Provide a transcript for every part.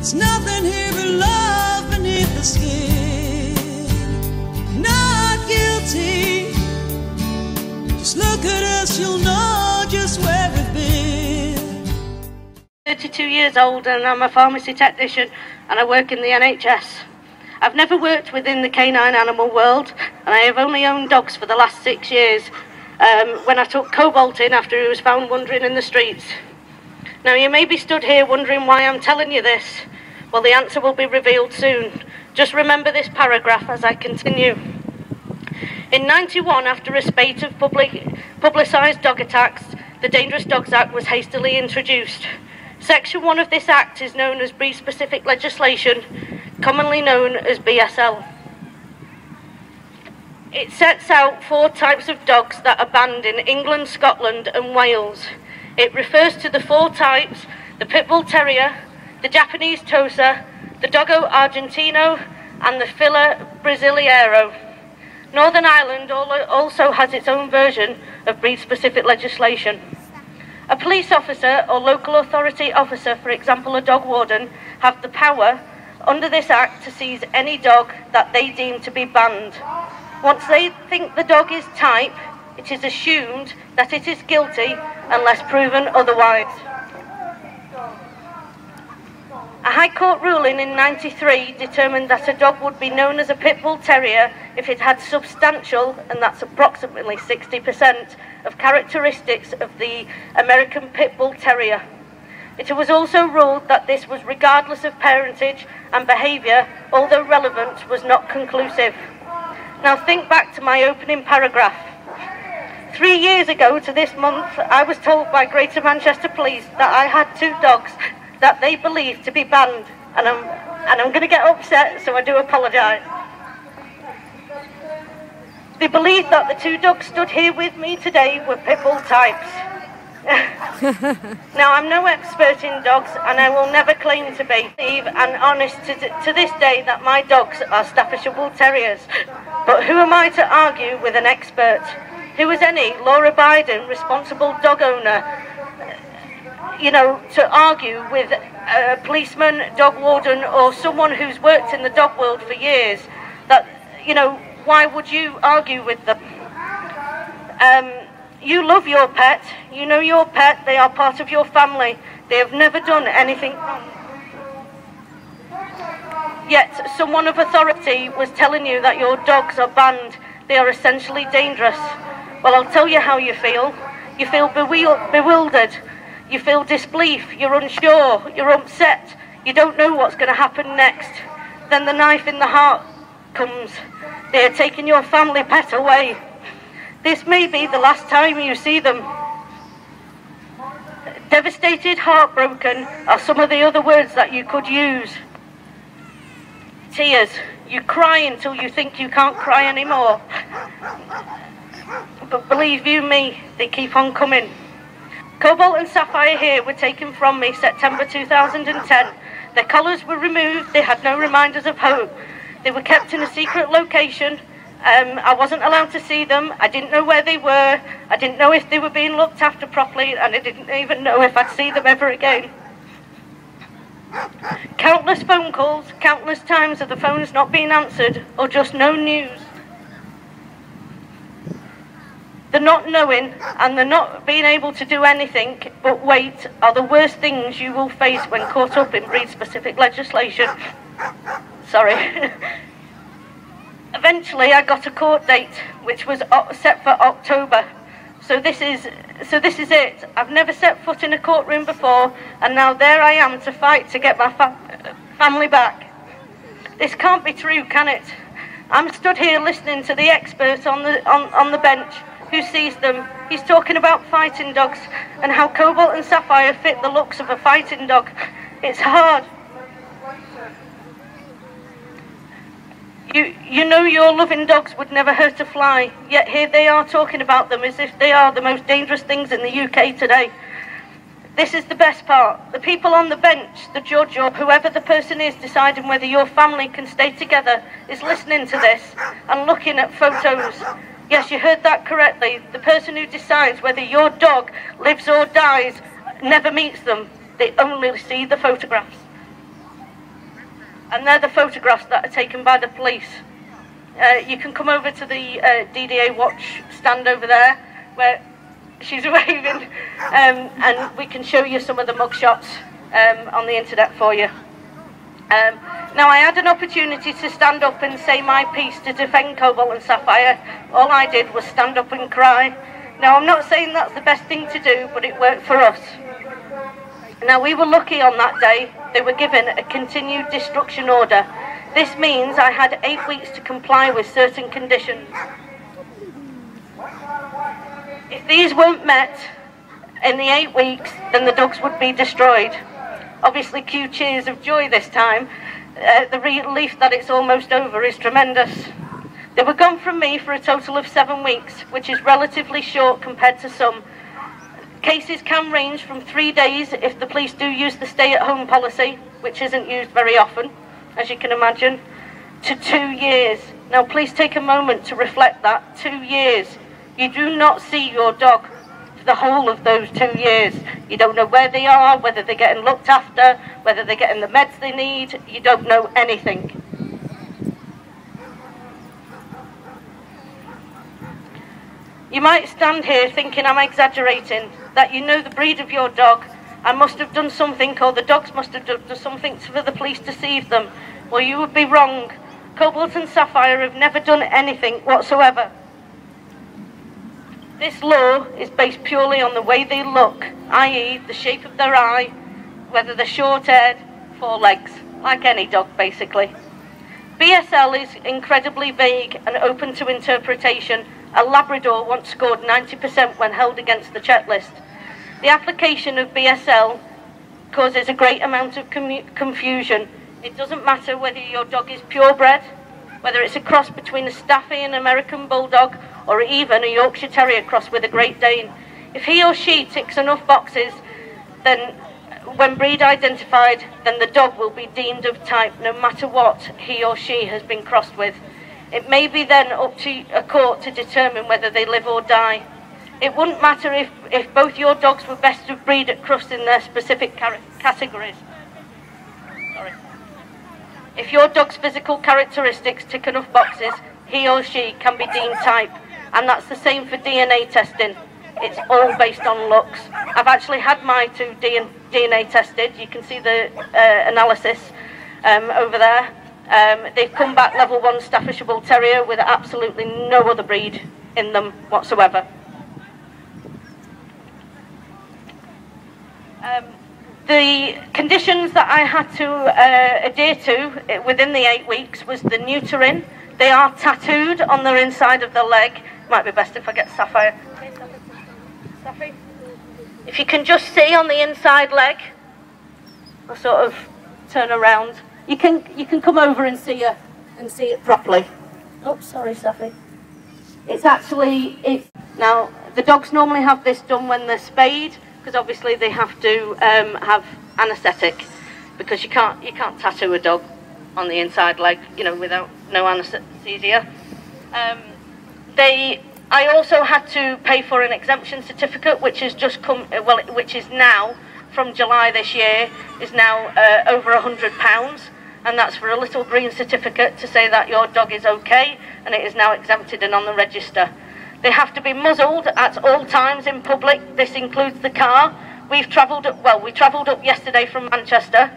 There's nothing here but love beneath the skin. Not guilty. Just look at us, you'll know just where we've been. 32 years old and I'm a pharmacy technician and I work in the NHS. I've never worked within the canine animal world and I have only owned dogs for the last 6 years, when I took Cobalt in after he was found wandering in the streets. Now you may be stood here wondering why I'm telling you this. Well, the answer will be revealed soon. Just remember this paragraph as I continue. In '91, after a spate of publicised dog attacks, the Dangerous Dogs Act was hastily introduced. Section 1 of this Act is known as breed-specific legislation, commonly known as BSL. It sets out 4 types of dogs that are banned in England, Scotland and Wales. It refers to the 4 types: the Pit Bull Terrier, the Japanese Tosa, the Doggo Argentino and the Fila Brasileiro. Northern Ireland also has its own version of breed-specific legislation. A police officer or local authority officer, for example a dog warden, have the power under this Act to seize any dog that they deem to be banned. Once they think the dog is type, it is assumed that it is guilty unless proven otherwise. A High Court ruling in '93 determined that a dog would be known as a Pit Bull Terrier if it had substantial, and that's approximately 60%, of characteristics of the American Pit Bull Terrier. It was also ruled that this was regardless of parentage and behaviour, although relevant, was not conclusive. Now think back to my opening paragraph. 3 years ago to this month, I was told by Greater Manchester Police that I had 2 dogs that they believed to be banned, and I'm going to get upset, so I do apologise. They believed that the 2 dogs stood here with me today were Pit Bull types. Now, I'm no expert in dogs, and I will never claim to be, and honest to this day that my dogs are Staffordshire Bull Terriers. But who am I to argue with an expert? Who is any law-abiding, responsible dog owner, to argue with a policeman, dog warden, or someone who's worked in the dog world for years? That, why would you argue with them? You love your pet, you know your pet, they are part of your family, they have never done anything wrong. Yet someone of authority was telling you that your dogs are banned, they are essentially dangerous. Well, I'll tell you how you feel. You feel bewildered, you feel disbelief, you're unsure, you're upset, you don't know what's going to happen next. Then the knife in the heart comes. They are taking your family pet away. This may be the last time you see them. Devastated, heartbroken are some of the other words that you could use. Tears. You cry until you think you can't cry anymore. But believe you me, they keep on coming. Cobalt and Sapphire here were taken from me September 2010. Their collars were removed, they had no reminders of hope. They were kept in a secret location. I wasn't allowed to see them, I didn't know where they were, I didn't know if they were being looked after properly, and I didn't even know if I'd see them ever again. Countless phone calls, countless times of the phones not being answered, or just no news. The not knowing and the not being able to do anything but wait are the worst things you will face when caught up in breed-specific legislation. Sorry. Eventually I got a court date which was set for October. So this is it. I've never set foot in a courtroom before, and now there I am to fight to get my family back. This can't be true, can it? I'm stood here listening to the expert on the bench who sees them. He's talking about fighting dogs and how Cobalt and Sapphire fit the looks of a fighting dog. It's hard. You know your loving dogs would never hurt a fly, yet here they are talking about them as if they are the most dangerous things in the UK today. This is the best part. The people on the bench, the judge or whoever the person is deciding whether your family can stay together is listening to this and looking at photos. Yes, you heard that correctly. The person who decides whether your dog lives or dies never meets them. They only see the photographs. And they're the photographs that are taken by the police. You can come over to the DDA watch stand over there, where she's waving, and we can show you some of the mugshots on the internet for you. Now, I had an opportunity to stand up and say my piece to defend Cobalt and Sapphire. All I did was stand up and cry. Now, I'm not saying that's the best thing to do, but it worked for us. Now, we were lucky on that day. They were given a continued destruction order. This means I had 8 weeks to comply with certain conditions. If these weren't met in the 8 weeks, then the dogs would be destroyed. Obviously, cue cheers of joy this time. The relief that it's almost over is tremendous. They were gone from me for a total of 7 weeks, which is relatively short compared to some. Cases can range from 3 days if the police do use the stay-at-home policy, which isn't used very often, as you can imagine, to 2 years. Now, please take a moment to reflect that. 2 years. You do not see your dog for the whole of those 2 years. You don't know where they are, whether they're getting looked after, whether they're getting the meds they need. You don't know anything. You might stand here thinking I'm exaggerating, that you know the breed of your dog. I must have done something, or the dogs must have done something for the police to deceive them. Well, you would be wrong. Cobalt and Sapphire have never done anything whatsoever. This law is based purely on the way they look, i.e. the shape of their eye, whether they're short-haired, 4 legs, like any dog basically. BSL is incredibly vague and open to interpretation. A Labrador once scored 90% when held against the checklist. The application of BSL causes a great amount of confusion. It doesn't matter whether your dog is purebred, whether it's a cross between a Staffy and American Bulldog, or even a Yorkshire Terrier cross with a Great Dane. If he or she ticks enough boxes, then when breed identified, then the dog will be deemed of type no matter what he or she has been crossed with. It may be then up to a court to determine whether they live or die. It wouldn't matter if both your dogs were best of breed at cross in their specific categories. Sorry. If your dog's physical characteristics tick enough boxes, he or she can be deemed type. And that's the same for DNA testing. It's all based on looks. I've actually had my 2 DNA tested. You can see the analysis over there. They've come back level 1 Staffordshire Bull Terrier with absolutely no other breed in them whatsoever. The conditions that I had to adhere to within the 8 weeks was the neutering. They are tattooed on the inside of the leg. Might be best if I get Sapphire. Sapphy? If you can just see on the inside leg, I'll sort of turn around. You can come over and see it properly. Oh, sorry, Sapphy. Now the dogs normally have this done when they're spayed, because obviously they have to have anaesthetic, because you can't tattoo a dog on the inside leg, you know, without no anaesthesia. I also had to pay for an exemption certificate, which has just come, which is now, from July this year, is now over £100, and that's for a little green certificate to say that your dog is okay, and it is now exempted and on the register. They have to be muzzled at all times in public. This includes the car. We travelled up yesterday from Manchester,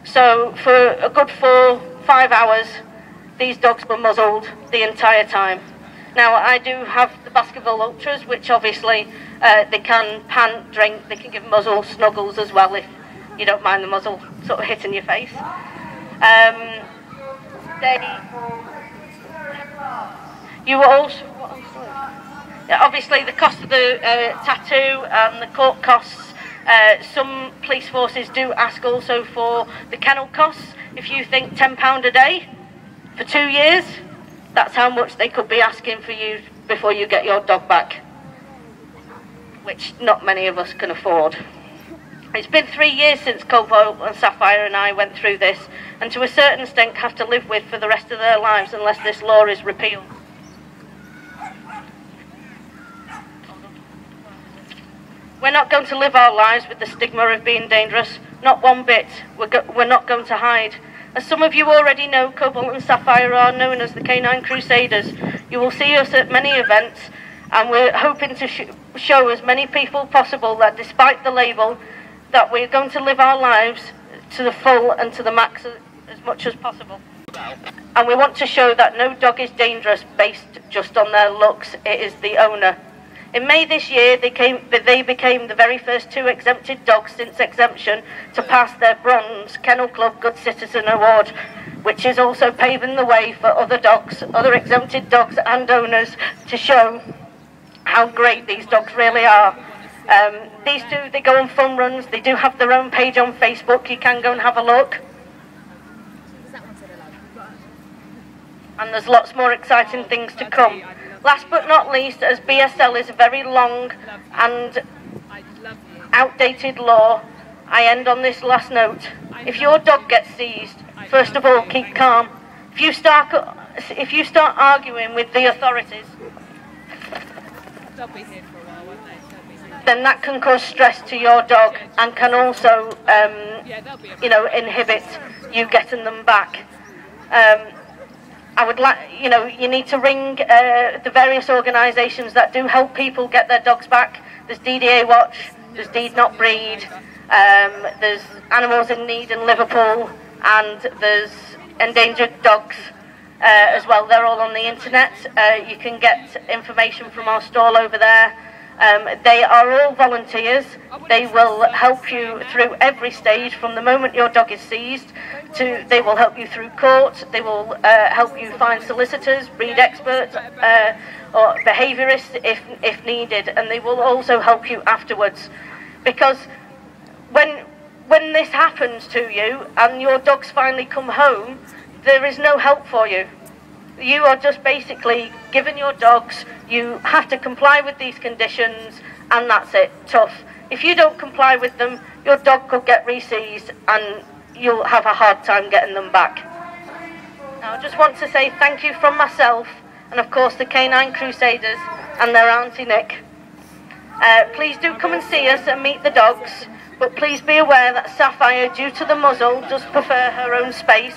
so for a good 4-5 hours, these dogs were muzzled the entire time. Now, I do have the Baskerville Ultras, which obviously they can pant, drink, they can give muzzle snuggles as well if you don't mind the muzzle sort of hitting your face. Obviously the cost of the tattoo and the court costs, some police forces do ask also for the kennel costs. If you think £10 a day for 2 years, that's how much they could be asking for you before you get your dog back, which not many of us can afford. It's been 3 years since Cobalt and Sapphire and I went through this, and to a certain extent have to live with for the rest of their lives unless this law is repealed. We're not going to live our lives with the stigma of being dangerous, not one bit. We're not going to hide. As some of you already know, Cobalt and Sapphire are known as the Canine Crusaders. You will see us at many events, and we're hoping to show as many people possible that despite the label, that we're going to live our lives to the full and to the max as much as possible. And we want to show that no dog is dangerous based just on their looks, it is the owner. In May this year, they became the very first 2 exempted dogs since exemption to pass their bronze Kennel Club Good Citizen Award, which is also paving the way for other dogs, other exempted dogs and owners to show how great these dogs really are. These two, they go on fun runs, they do have their own page on Facebook, you can go and have a look. And there's lots more exciting things to come. Last but not least, as BSL is a very long and outdated law, I end on this last note. If your dog gets seized, first of all, keep calm. If you start arguing with the authorities, then that can cause stress to your dog and can also, inhibit you getting them back. I would like, you need to ring the various organisations that do help people get their dogs back. There's DDA Watch, there's Deed Not Breed, there's Animals in Need in Liverpool, and there's Endangered Dogs as well. They're all on the internet. You can get information from our stall over there. They are all volunteers. They will help you through every stage from the moment your dog is seized to they will help you through court. They will help you find solicitors, breed experts or behaviourists if needed, and they will also help you afterwards, because when this happens to you and your dogs finally come home, there is no help for you. You are just basically given your dogs, you have to comply with these conditions, and that's it, tough. If you don't comply with them, your dog could get re-seized and you'll have a hard time getting them back. Now, I just want to say thank you from myself, and of course the Canine Crusaders and their Auntie Nick. Please do come and see us and meet the dogs, but please be aware that Sapphire, due to the muzzle, does prefer her own space.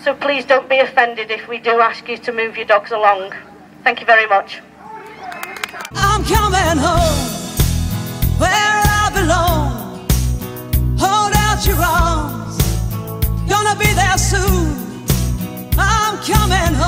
So please don't be offended if we do ask you to move your dogs along. Thank you very much. I'm coming home, where I belong. Hold out your arms, gonna be there soon. I'm coming home.